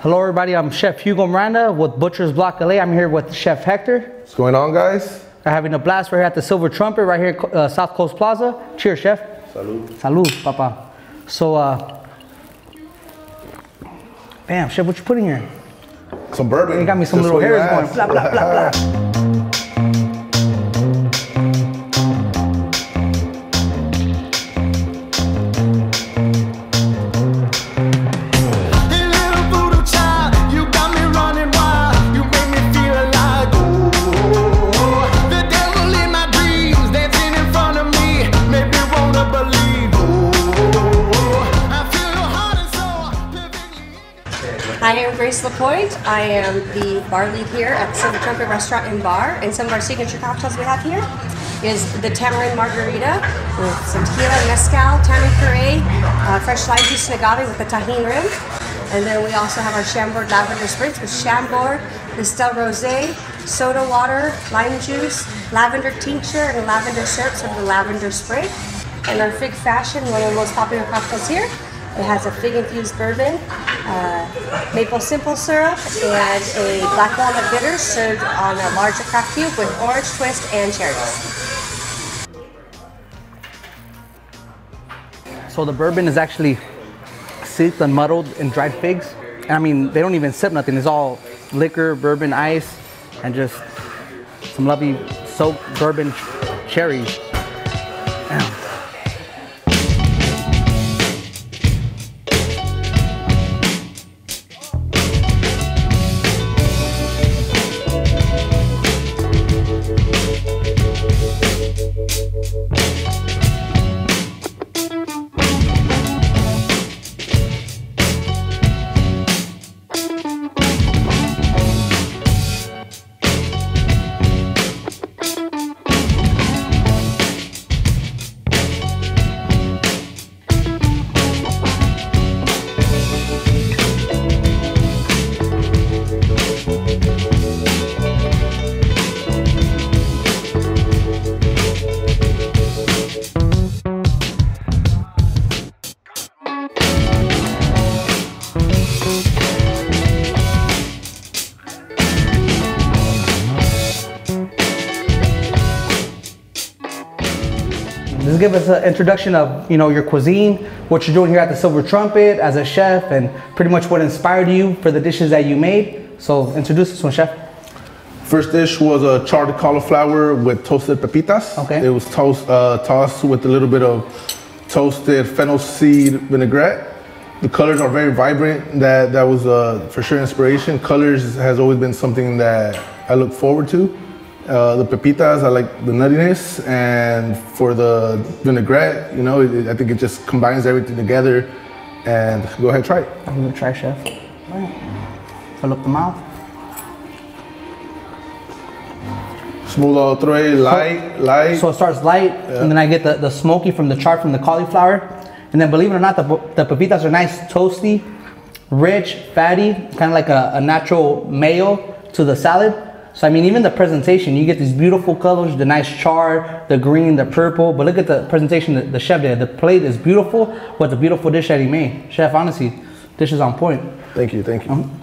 Hello everybody, I'm Chef Hugo Miranda with Butcher's Block LA. I'm here with Chef Hector. What's going on, guys? We're having a blast right here at the Silver Trumpet right here at South Coast Plaza. Cheers, Chef. Salud. Salud, papa. So, bam, Chef, what you putting here? Some bourbon. You got me some little hairs going, blah, blah, blah, blah. Hi, I'm Grace LaPointe. I am the bar lead here at Silver Trumpet Restaurant and Bar. And some of our signature cocktails we have here is the tamarind margarita with some tequila, mezcal, tannin puree, fresh lime juice and agave with the tahini rim. And then we also have our Chambord lavender spritz with Chambord, distilled rosé, soda water, lime juice, lavender tincture, and lavender syrup, so the lavender spray. And our Fig Fashion, one of the most popular cocktails here. It has a fig-infused bourbon, maple simple syrup, and a black walnut bitter served on a larger craft cube with orange twist and cherries. So the bourbon is actually seeped and muddled in dried figs. And I mean, they don't even sip nothing. It's all liquor, bourbon, ice, and just some lovely soaked bourbon cherries. Damn. Just give us an introduction of, your cuisine, what you're doing here at the Silver Trumpet as a chef, and pretty much what inspired you for the dishes that you made. So introduce us one, Chef. First dish was a charred cauliflower with toasted pepitas. Okay. It was tossed with a little bit of toasted fennel seed vinaigrette. The colors are very vibrant. That was for sure inspiration. Colors has always been something that I look forward to. The pepitas, I like the nuttiness, and for the vinaigrette, I think it just combines everything together. And go ahead, try it. I'm gonna try, Chef. All right. Fill up the mouth. Smooth all through, light. So it starts light, and then I get the smoky from the char from the cauliflower. And then believe it or not, the pepitas are nice, toasty, rich, fatty, kind of like a natural mayo to the salad. So I mean, even the presentation, you get these beautiful colors, the nice char, the green, the purple. But look at the presentation that the chef did. The plate is beautiful with the beautiful dish that he made. Chef, honestly, dish is on point. Thank you.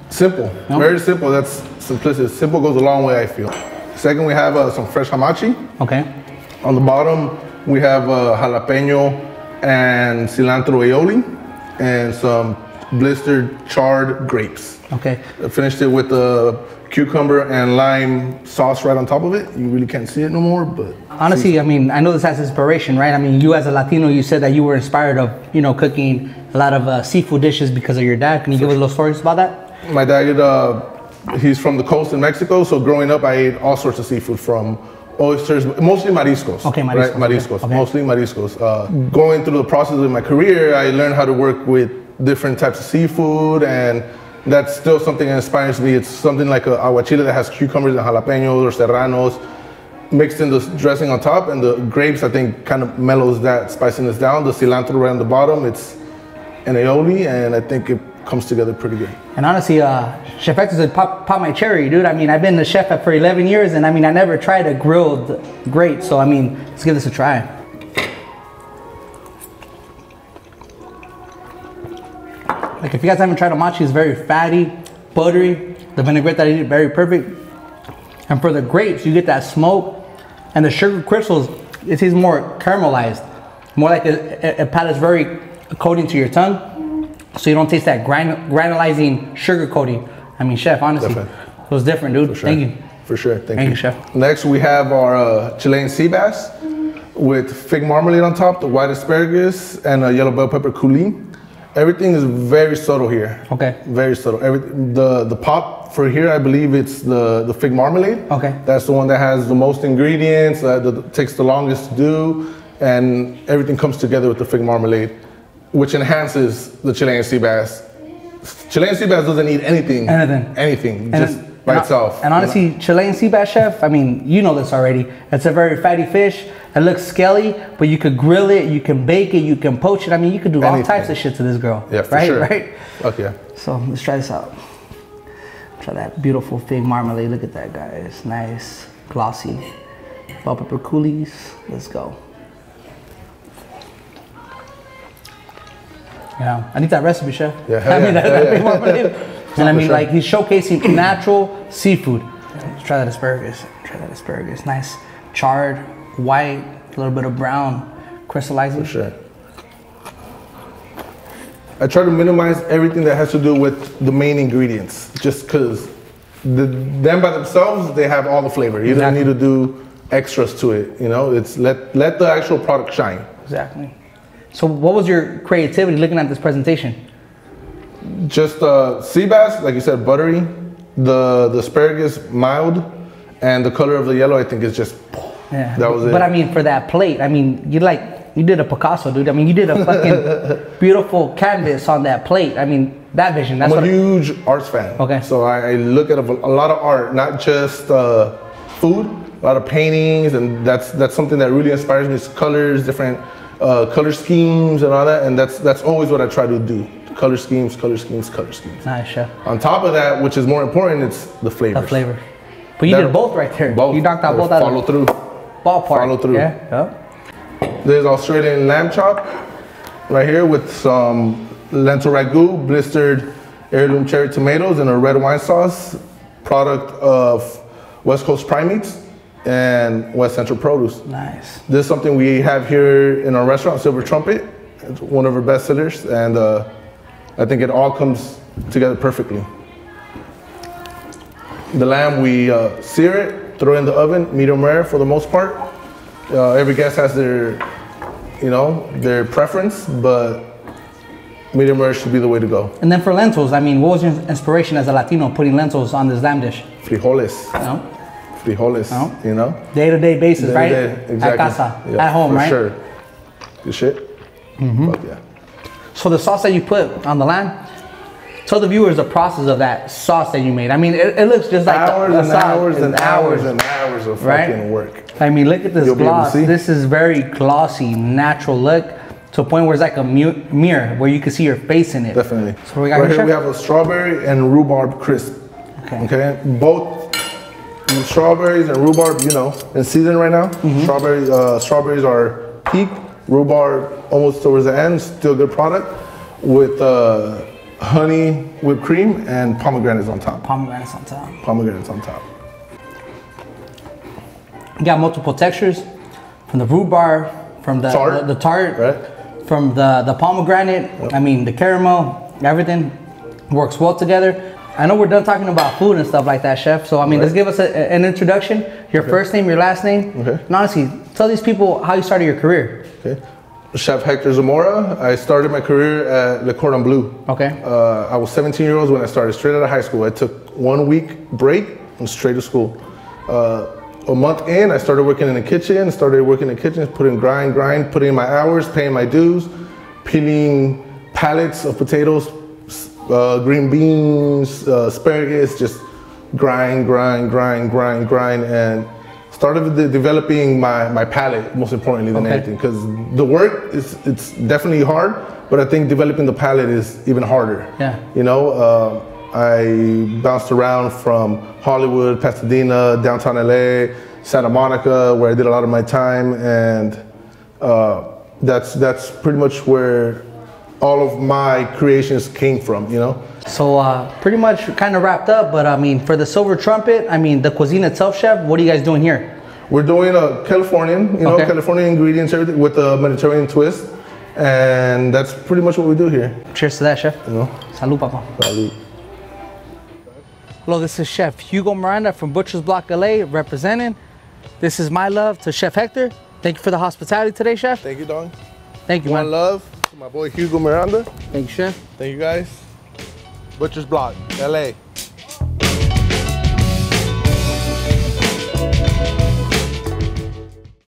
Simple, very simple. That's simplicity. Simple goes a long way, I feel. Second, we have some fresh hamachi. Okay. On the bottom, we have jalapeno and cilantro aioli, and some blistered charred grapes. Okay. I finished it with the cucumber and lime sauce right on top of it. You really can't see it no more, but honestly, I mean, I know this has inspiration, right? I mean, you as a Latino, you said that you were inspired of, cooking a lot of seafood dishes because of your dad. Can you give us a little stories about that? My dad, he's from the coast in Mexico, so growing up, I ate all sorts of seafood, from oysters, mostly mariscos. Okay, mariscos. Right? Mariscos, okay. Mostly mariscos. Going through the process of my career, I learned how to work with different types of seafood, and that's still something that inspires me. It's something like a aguachile that has cucumbers and jalapenos or serranos mixed in the dressing on top, and the grapes, I think, kind of mellows that spiciness down. The cilantro right on the bottom, it's an aioli, and I think it comes together pretty good. And honestly, Chef Hector said, pop my cherry, dude. I mean, I've been a chef for 11 years, and I mean, I never tried a grilled grape, so I mean, let's give this a try. Like, if you guys haven't tried hamachi, it's very fatty, buttery. The vinaigrette that I did, very perfect. And for the grapes, you get that smoke. And the sugar crystals, it tastes more caramelized. More like a palate's very coating to your tongue. So you don't taste that granulizing sugar coating. I mean, Chef, honestly, it was different, dude. Sure. Thank you. For sure, thank you. Chef. Next, we have our Chilean sea bass with fig marmalade on top, the white asparagus, and a yellow bell pepper coulis. Everything is very subtle here. Okay. Very subtle. The pop for here, I believe it's the fig marmalade. Okay. That's the one that has the most ingredients, that takes the longest to do, and everything comes together with the fig marmalade, which enhances the Chilean sea bass. Chilean sea bass doesn't need anything. Anything. Just by itself. And honestly, Chilean sea bass, Chef, I mean, you know this already. It's a very fatty fish. It looks scaly, but you could grill it, you can bake it, you can poach it. I mean, you could do all types of shit to this girl. Yeah, for right? sure. Right? Okay. So let's try this out. Try that beautiful fig marmalade. Look at that, guys. Nice, glossy. Bell pepper coulis. Let's go. Yeah, I need that recipe, Chef. Yeah, I mean, that fig marmalade. And I mean, sure. like, he's showcasing natural seafood. Let's try that asparagus. Try that asparagus. Nice, charred, white, a little bit of brown, crystallizing. For sure. I try to minimize everything that has to do with the main ingredients, just because them by themselves, they have all the flavor. You don't need to do extras to it, you know? It's let the actual product shine. Exactly. So what was your creativity looking at this presentation? Just sea bass, like you said, buttery, the asparagus mild, and the color of the yellow, I think, is just, yeah. That was it. But I mean, for that plate, I mean, you did a Picasso, dude. I mean, you did a fucking beautiful canvas on that plate. I mean, that vision. That's I'm a huge arts fan. Okay. So I look at a lot of art, not just food, a lot of paintings, and that's something that really inspires me. It's colors, different color schemes and all that, and that's always what I try to do. Color schemes, color schemes, color schemes. Nice, Chef. On top of that, which is more important, it's the flavors. The flavor. But you did both right there. Both. You knocked out both out Follow through. Ballpark. Follow through. Yeah. There's Australian lamb chop right here with some lentil ragu, blistered heirloom cherry tomatoes, and a red wine sauce, product of West Coast Prime Meats and West Central Produce. Nice. This is something we have here in our restaurant, Silver Trumpet. It's one of our best sellers, and I think it all comes together perfectly. The lamb, we sear it, throw it in the oven, medium rare for the most part. Every guest has their preference, but medium rare should be the way to go. And then for lentils, I mean, what was your inspiration as a Latino putting lentils on this lamb dish? Frijoles. No? Frijoles, you know? Day-to-day basis, right? Exactly. At casa, yeah, at home, for right? Sure. Good shit. Fuck yeah. So the sauce that you put on the lamb, tell the viewers the process of that sauce that you made. I mean, it looks just like hours and hours of fucking work. I mean, look at this gloss. This is very glossy, natural look, to a point where it's like a mirror where you can see your face in it. Definitely. So we got right here we have a strawberry and rhubarb crisp. Okay. Both strawberries and rhubarb, you know, in season right now. Strawberries are peak. Rhubarb almost towards the end. Still good product with honey whipped cream and pomegranates on top. Pomegranates on top. Pomegranates on top. You got multiple textures from the rhubarb, from the tart, right? From the pomegranate. Yep. I mean, the caramel, everything works well together. I know we're done talking about food and stuff like that, Chef. So, I mean, let's give us an introduction. Your first name, your last name. Okay. And honestly, tell these people how you started your career. Okay. Chef Hector Zamora. I started my career at Le Cordon Bleu. Okay. I was 17 years old when I started, straight out of high school. I took 1 week break and straight to school. A month in, I started working in the kitchen, putting grind, putting in my hours, paying my dues, peeling pallets of potatoes, green beans, asparagus, just grind, and started developing my palate, most importantly than anything, because the work it's definitely hard, but I think developing the palate is even harder. Yeah. You know, I bounced around from Hollywood, Pasadena, downtown LA, Santa Monica, where I did a lot of my time, and that's pretty much where all of my creations came from, you know? So pretty much kind of wrapped up, but I mean, for the Silver Trumpet, I mean, the cuisine itself, chef, what are you guys doing here? We're doing a Californian, you know, Californian ingredients, everything with a Mediterranean twist. And that's pretty much what we do here. Cheers to that, chef. You know? Salud, papa. Salud. Hello, this is Chef Hugo Miranda from Butcher's Block LA, representing. This is my love to Chef Hector. Thank you for the hospitality today, chef. Thank you, dog. Thank you, man. One love to my boy Hugo Miranda. Thank you, chef. Thank you, guys. Butcher's Block, LA.